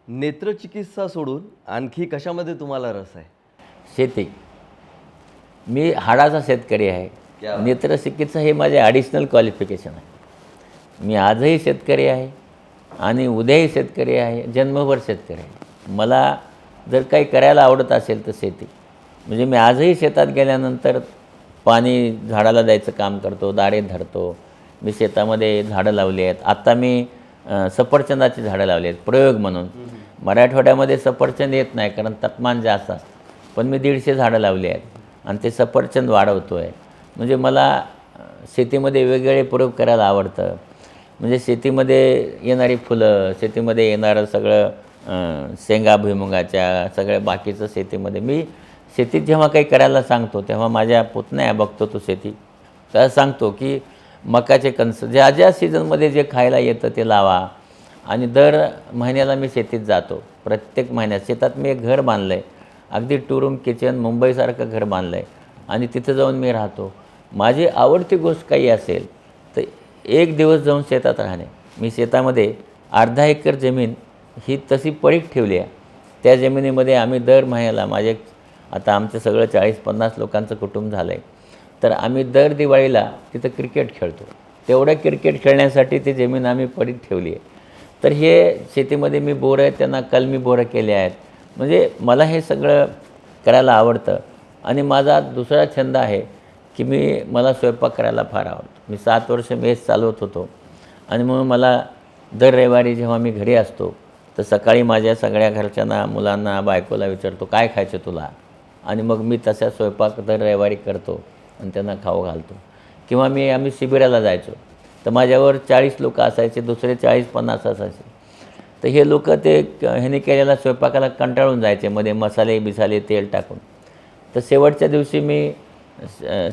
नेत्रचिकित्सा सोडून आणखी कशामध्ये तुम्हाला रस आहे? शेती. मी हाडाचा शेतकरी आहे. क्या बात. नेत्रचिकित्सा हे माझे ॲडिशनल क्वालिफिकेशन आहे. मी आजही शेतकरी आहे आणि उद्याही शेतकरी आहे, जन्मभर शेतकरी आहे. मला जर काही करायला आवडत असेल तर शेती. म्हणजे मी आजही शेतात गेल्यानंतर पाणी झाडाला द्यायचं काम करतो, दारे धरतो. मी शेतामध्ये झाडं लावली आहेत. आत्ता मी सफरचंदाची झाडं लावली आहेत प्रयोग म्हणून. मराठवाड्यामध्ये सफरचंद येत नाही कारण तापमान जास्त असतं, पण मी 150 झाडं लावली आहेत आणि ते सफरचंद वाढवतो आहे. म्हणजे मला शेतीमध्ये वेगवेगळे प्रयोग करायला आवडतं. म्हणजे शेतीमध्ये येणारी फुलं, शेतीमध्ये येणारं सगळं शेंगा भुईमुगाच्या सगळ्या बाकीचं शेतीमध्ये मी शेतीत जेव्हा काही करायला सांगतो तेव्हा माझ्या पुतण्या बघतो तो शेती, त्याला सांगतो की मकाचे कणस ज्या ज्या सीझनमध्ये जे खायला येतं ते लावा. आणि दर महिन्याला मी शेतीत जातो. प्रत्येक महिन्यात शेतात मी एक घर बांधलं आहे, अगदी 2 रूम किचन मुंबईसारखं घर बांधलं आहे आणि तिथं जाऊन मी राहतो. माझी आवडती गोष्ट काही असेल तर एक दिवस जाऊन शेतात राहणे. मी शेतामध्ये अर्धा एकर जमीन ही तशी पडीक ठेवली आहे. त्या जमिनीमध्ये आम्ही दर महिन्याला आता आमचं सगळं 40-50 लोकांचं कुटुंब झालं आहे, तर आम्ही दर दिवाळीला तिथं क्रिकेट खेळतो. तेवढं क्रिकेट खेळण्यासाठी ती जमीन आम्ही पडीक ठेवली आहे. तर हे शेतीमध्ये मी बोरं आहेत त्यांना कलमी बोरं केले आहेत. म्हणजे मला हे सगळं करायला आवडतं. आणि माझा दुसरा छंद आहे की मला स्वयंपाक करायला फार आवडतो. मी 7 वर्ष मेस चालवत होतो आणि म्हणून मला दर रविवारी जेव्हा मी घरी असतो तर सकाळी माझ्या सगळ्या घरच्यांना, मुलांना, बायकोला विचारतो काय खायचं तुला, आणि मग मी तसा स्वयंपाक दर रविवारी करतो आणि त्यांना खाऊ घालतो. किंवा आम्ही शिबिराला जायचो तर माझ्यावर 40 लोक असायचे, दुसरे 40-50 असायचे. तर हे लोक ते ह्याने केलेल्या स्वयंपाकाला कंटाळून जायचे, मध्ये मसाले बिसाले तेल टाकून. तर शेवटच्या दिवशी मी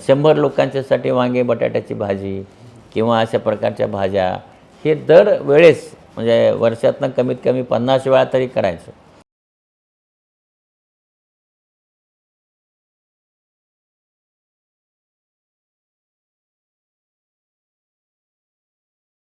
100 लोकांच्यासाठी वांगे बटाट्याची भाजी किंवा अशा प्रकारच्या भाज्या हे दर वेळेस म्हणजे वर्षातनं कमीत कमी 50 वेळा तरी करायचो.